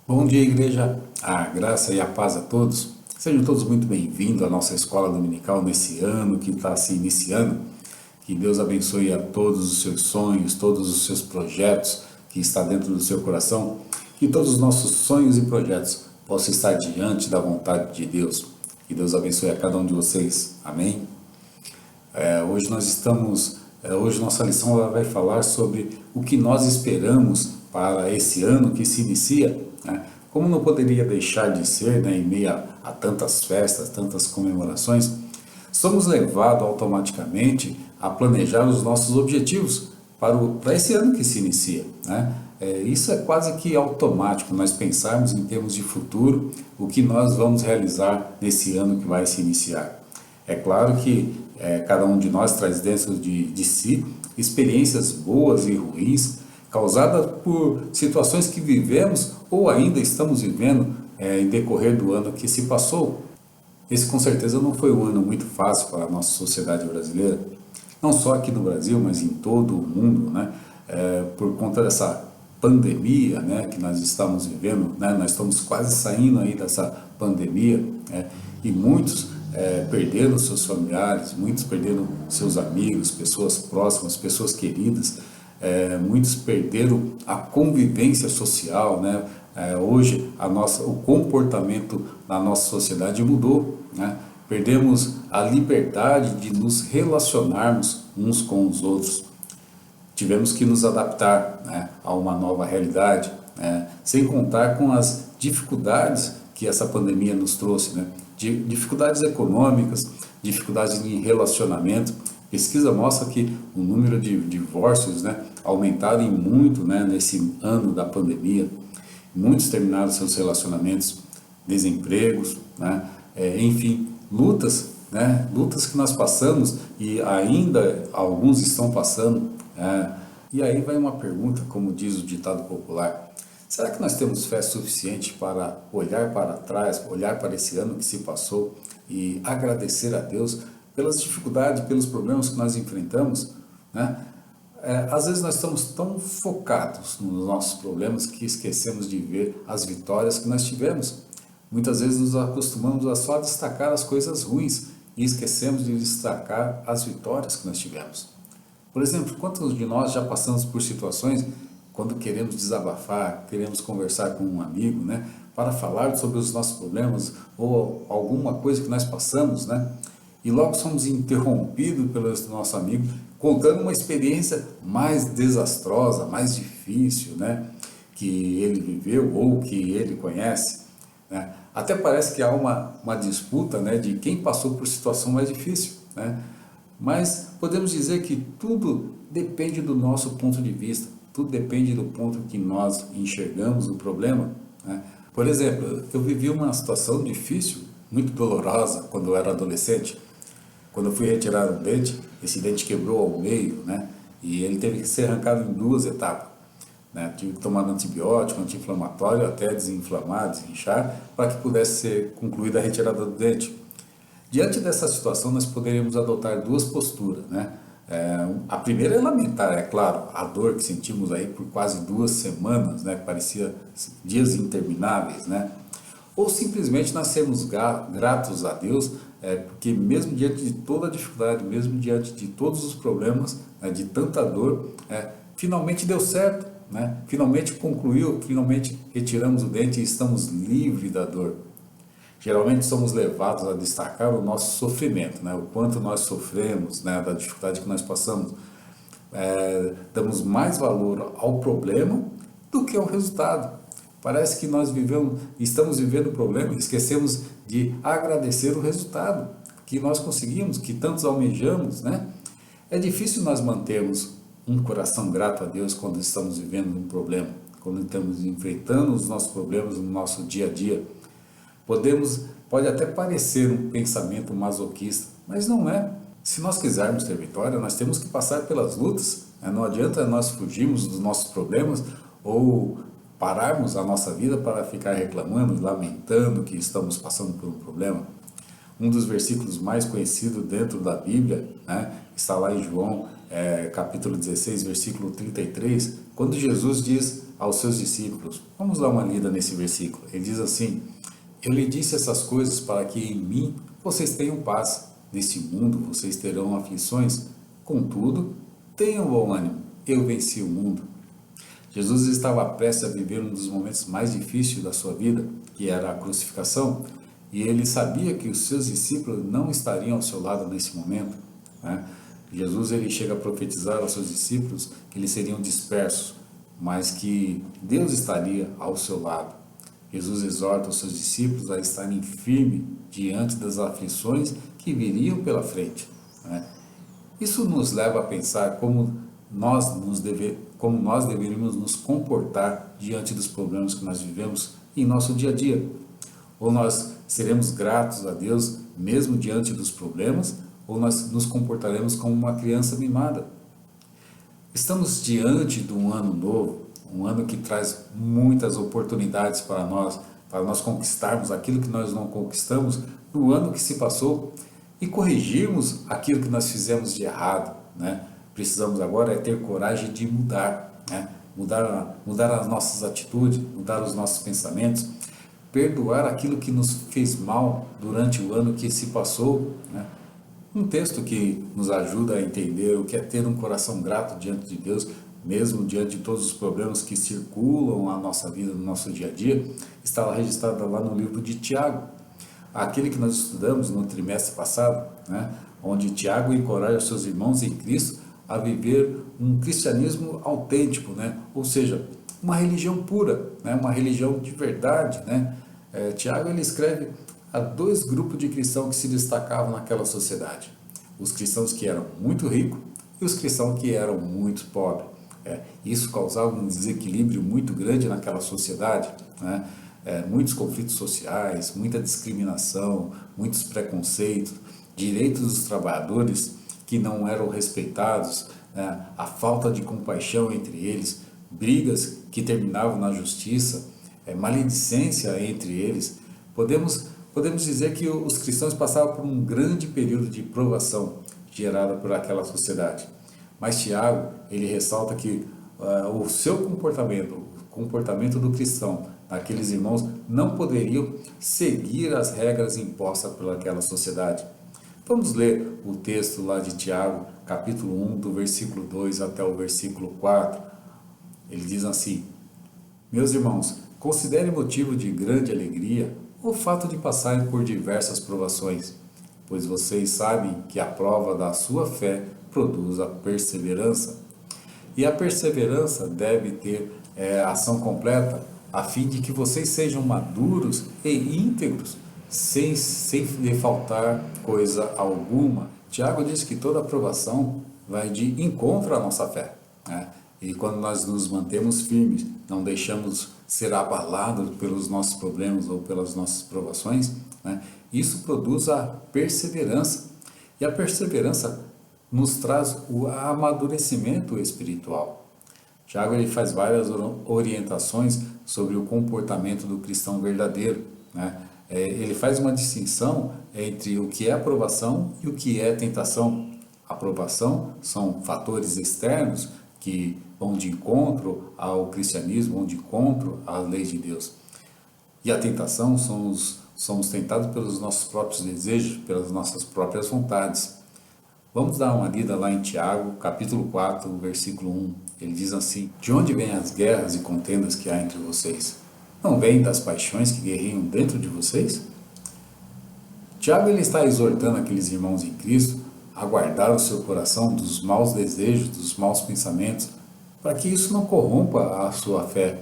Bom dia, igreja. A graça e a paz a todos. Sejam todos muito bem-vindos à nossa escola dominical nesse ano que está se iniciando. Que Deus abençoe a todos os seus sonhos, todos os seus projetos que está dentro do seu coração. Que todos os nossos sonhos e projetos possam estar diante da vontade de Deus. Que Deus abençoe a cada um de vocês. Amém? Hoje nossa lição ela vai falar sobre o que nós esperamos para esse ano que se inicia, né? Como não poderia deixar de ser, né, em meio a tantas festas, tantas comemorações, somos levados automaticamente a planejar os nossos objetivos para esse ano que se inicia, né? Isso é quase que automático, nós pensarmos em termos de futuro, o que nós vamos realizar nesse ano que vai se iniciar. É claro que cada um de nós traz dentro de si experiências boas e ruins, causadas por situações que vivemos ou ainda estamos vivendo em decorrer do ano que se passou. Esse com certeza não foi um ano muito fácil para a nossa sociedade brasileira, não só aqui no Brasil, mas em todo o mundo, né? Por conta dessa pandemia, né, que nós estamos vivendo, né? Nós estamos quase saindo aí dessa pandemia, né? E muitos perderam seus familiares, muitos perderam seus amigos, pessoas próximas, pessoas queridas, muitos perderam a convivência social, né? Hoje o comportamento na nossa sociedade mudou, né? Perdemos a liberdade de nos relacionarmos uns com os outros. Tivemos que nos adaptar, né, a uma nova realidade, né, sem contar com as dificuldades que essa pandemia nos trouxe, né? Dificuldades econômicas, dificuldades em relacionamento. Pesquisa mostra que o número de divórcios, né, aumentaram em muito, né, nesse ano da pandemia. Muitos terminaram seus relacionamentos, desempregos, né, enfim, lutas, né, lutas que nós passamos e ainda alguns estão passando. E aí vai uma pergunta, como diz o ditado popular: será que nós temos fé suficiente para olhar para trás, olhar para esse ano que se passou e agradecer a Deus pelas dificuldades, pelos problemas que nós enfrentamos, né? Às vezes nós estamos tão focados nos nossos problemas que esquecemos de ver as vitórias que nós tivemos. Muitas vezes nos acostumamos a só destacar as coisas ruins e esquecemos de destacar as vitórias que nós tivemos. Por exemplo, quantos de nós já passamos por situações quando queremos desabafar, queremos conversar com um amigo, né, para falar sobre os nossos problemas ou alguma coisa que nós passamos, né, e logo somos interrompidos pelo nosso amigo contando uma experiência mais desastrosa, mais difícil, né, que ele viveu ou que ele conhece, né? Até parece que há uma disputa, né, de quem passou por situação mais difícil, né? Mas podemos dizer que tudo depende do nosso ponto de vista, tudo depende do ponto que nós enxergamos o problema, né? Por exemplo, eu vivi uma situação difícil, muito dolorosa, quando eu era adolescente. Quando eu fui retirar um dente, esse dente quebrou ao meio, né? E ele teve que ser arrancado em duas etapas, né? Tive que tomar antibiótico, anti-inflamatório, até desinflamar, desinchar, para que pudesse ser concluída a retirada do dente. Diante dessa situação, nós poderíamos adotar duas posturas, né? A primeira é lamentar, é claro, a dor que sentimos aí por quase 2 semanas, né? Parecia dias intermináveis, né? Ou simplesmente nós sermos gratos a Deus, porque mesmo diante de toda a dificuldade, mesmo diante de todos os problemas, né, de tanta dor, finalmente deu certo, né? Finalmente concluiu, finalmente retiramos o dente e estamos livres da dor. Geralmente somos levados a destacar o nosso sofrimento, né? O quanto nós sofremos, né? Da dificuldade que nós passamos. Damos mais valor ao problema do que ao resultado. Parece que estamos vivendo o problema e esquecemos de agradecer o resultado que nós conseguimos, que tantos almejamos, né? É difícil nós mantermos um coração grato a Deus quando estamos vivendo um problema, quando estamos enfrentando os nossos problemas no nosso dia a dia. Pode até parecer um pensamento masoquista, mas não é. Se nós quisermos ter vitória, nós temos que passar pelas lutas, né? Não adianta nós fugirmos dos nossos problemas ou pararmos a nossa vida para ficar reclamando e lamentando que estamos passando por um problema. Um dos versículos mais conhecidos dentro da Bíblia, né, está lá em João, capítulo 16, versículo 33, quando Jesus diz: aos seus discípulos. Vamos dar uma lida nesse versículo. Ele diz assim: eu lhe disse essas coisas para que em mim vocês tenham paz. Neste mundo vocês terão aflições, contudo, tenham bom ânimo, eu venci o mundo. Jesus estava prestes a viver um dos momentos mais difíceis da sua vida, que era a crucificação, e ele sabia que os seus discípulos não estariam ao seu lado nesse momento, né? Jesus ele chega a profetizar aos seus discípulos que eles seriam dispersos, mas que Deus estaria ao seu lado. Jesus exorta os seus discípulos a estarem firmes diante das aflições que viriam pela frente, né? Isso nos leva a pensar como nós deveríamos nos comportar diante dos problemas que nós vivemos em nosso dia a dia. Ou nós seremos gratos a Deus mesmo diante dos problemas, ou nós nos comportaremos como uma criança mimada. Estamos diante de um ano novo, um ano que traz muitas oportunidades para nós conquistarmos aquilo que nós não conquistamos no ano que se passou e corrigirmos aquilo que nós fizemos de errado, né? Precisamos agora é ter coragem de mudar, né? Mudar as nossas atitudes, mudar os nossos pensamentos, perdoar aquilo que nos fez mal durante o ano que se passou, né? Um texto que nos ajuda a entender o que é ter um coração grato diante de Deus, mesmo diante de todos os problemas que circulam a nossa vida, no nosso dia a dia, está lá registrado lá no livro de Tiago, aquele que nós estudamos no trimestre passado, né? Onde Tiago encoraja seus irmãos em Cristo a viver um cristianismo autêntico, né? Ou seja, uma religião pura, né? Uma religião de verdade, né? Tiago ele escreve a dois grupos de cristãos que se destacavam naquela sociedade: os cristãos que eram muito ricos e os cristãos que eram muito pobres. Isso causava um desequilíbrio muito grande naquela sociedade, né? Muitos conflitos sociais, muita discriminação, muitos preconceitos, direitos dos trabalhadores que não eram respeitados, né? A falta de compaixão entre eles, brigas que terminavam na justiça, maledicência entre eles. Podemos dizer que os cristãos passavam por um grande período de provação gerada por aquela sociedade. Mas Tiago, ele ressalta que o seu comportamento, o comportamento do cristão, aqueles irmãos, não poderiam seguir as regras impostas por aquela sociedade. Vamos ler o texto lá de Tiago, capítulo 1, do versículo 2 até o versículo 4. Ele diz assim: meus irmãos, considerem motivo de grande alegria o fato de passarem por diversas provações, pois vocês sabem que a prova da sua fé produz a perseverança. E a perseverança deve ter ação completa, a fim de que vocês sejam maduros e íntegros, sem lhe faltar coisa alguma. Tiago diz que toda aprovação vai de encontro à nossa fé, né? E quando nós nos mantemos firmes, não deixamos ser abalados pelos nossos problemas ou pelas nossas provações, né? Isso produz a perseverança. E a perseverança nos traz o amadurecimento espiritual. Tiago ele faz várias orientações sobre o comportamento do cristão verdadeiro, né? Ele faz uma distinção entre o que é aprovação e o que é tentação. Aprovação são fatores externos que vão de encontro ao cristianismo, vão de encontro às leis de Deus. E a tentação somos tentados pelos nossos próprios desejos, pelas nossas próprias vontades. Vamos dar uma lida lá em Tiago, capítulo 4, versículo 1. Ele diz assim: de onde vêm as guerras e contendas que há entre vocês? Não vêm das paixões que guerreiam dentro de vocês? Tiago ele está exortando aqueles irmãos em Cristo a guardar o seu coração dos maus desejos, dos maus pensamentos, para que isso não corrompa a sua fé.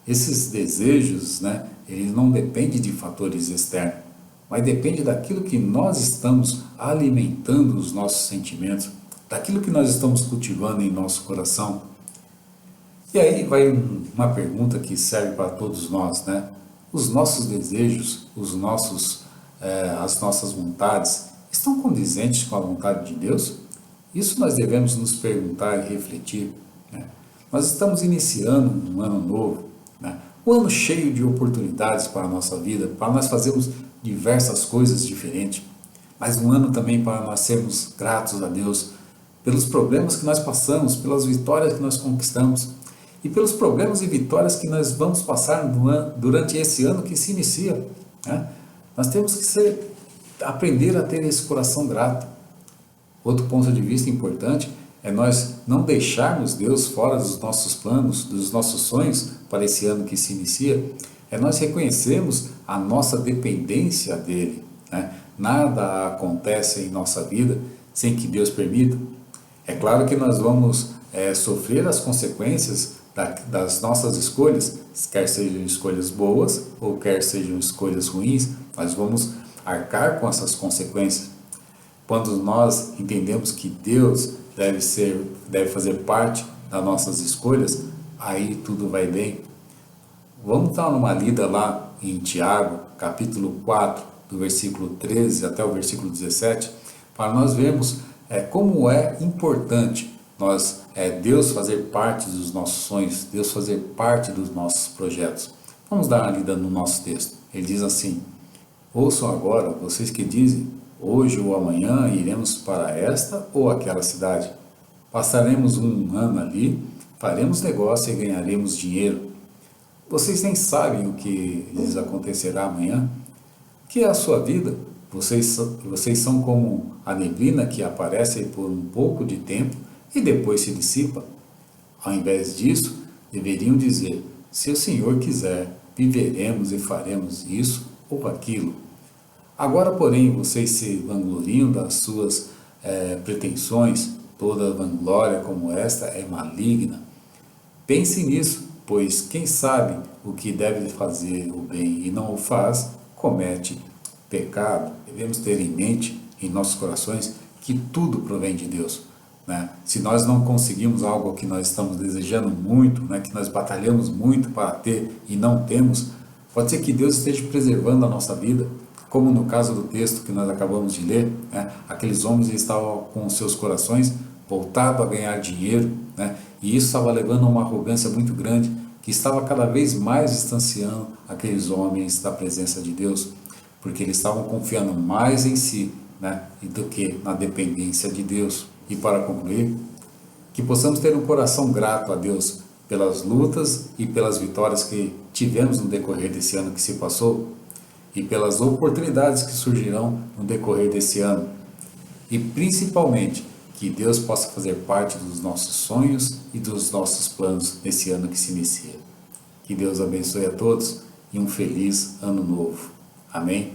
Esses desejos, né, eles não dependem de fatores externos, mas depende daquilo que nós estamos alimentando os nossos sentimentos, daquilo que nós estamos cultivando em nosso coração. E aí vai uma pergunta que serve para todos nós, né? Os nossos desejos, as nossas vontades, estão condizentes com a vontade de Deus? Isso nós devemos nos perguntar e refletir, né? Nós estamos iniciando um ano novo, né? Um ano cheio de oportunidades para a nossa vida, para nós fazermos diversas coisas diferentes, mas um ano também para nós sermos gratos a Deus pelos problemas que nós passamos, pelas vitórias que nós conquistamos. e pelos problemas e vitórias que nós vamos passar durante esse ano que se inicia, né? Nós temos que aprender a ter esse coração grato. Outro ponto de vista importante é nós não deixarmos Deus fora dos nossos planos, dos nossos sonhos para esse ano que se inicia, é nós reconhecermos a nossa dependência dele, né? Nada acontece em nossa vida sem que Deus permita. É claro que nós vamos sofrer as consequências das nossas escolhas, quer sejam escolhas boas ou quer sejam escolhas ruins, nós vamos arcar com essas consequências. Quando nós entendemos que Deus deve fazer parte das nossas escolhas, aí tudo vai bem. Vamos dar uma lida lá em Tiago, capítulo 4, do versículo 13 até o versículo 17, para nós vermos como é importante Deus fazer parte dos nossos sonhos, Deus fazer parte dos nossos projetos. Vamos dar uma lida no nosso texto. Ele diz assim: ouçam agora, vocês que dizem, hoje ou amanhã iremos para esta ou aquela cidade. Passaremos um ano ali, faremos negócio e ganharemos dinheiro. Vocês nem sabem o que lhes acontecerá amanhã. O que é a sua vida? Vocês são como a neblina que aparece por um pouco de tempo e depois se dissipa. Ao invés disso, deveriam dizer: se o Senhor quiser, viveremos e faremos isso ou aquilo. Agora, porém, vocês se vangloriam das suas pretensões. Toda vanglória como esta é maligna. Pense nisso, pois quem sabe o que deve fazer o bem e não o faz, comete pecado. Devemos ter em mente, em nossos corações, que tudo provém de Deus, né? Se nós não conseguimos algo que nós estamos desejando muito, né, que nós batalhamos muito para ter e não temos, pode ser que Deus esteja preservando a nossa vida, como no caso do texto que nós acabamos de ler, né? Aqueles homens estavam com seus corações voltados a ganhar dinheiro, né? E isso estava levando a uma arrogância muito grande, que estava cada vez mais distanciando aqueles homens da presença de Deus, porque eles estavam confiando mais em si, né, do que na dependência de Deus. E para concluir, que possamos ter um coração grato a Deus pelas lutas e pelas vitórias que tivemos no decorrer desse ano que se passou e pelas oportunidades que surgirão no decorrer desse ano. E principalmente, que Deus possa fazer parte dos nossos sonhos e dos nossos planos nesse ano que se inicia. Que Deus abençoe a todos e um feliz ano novo. Amém?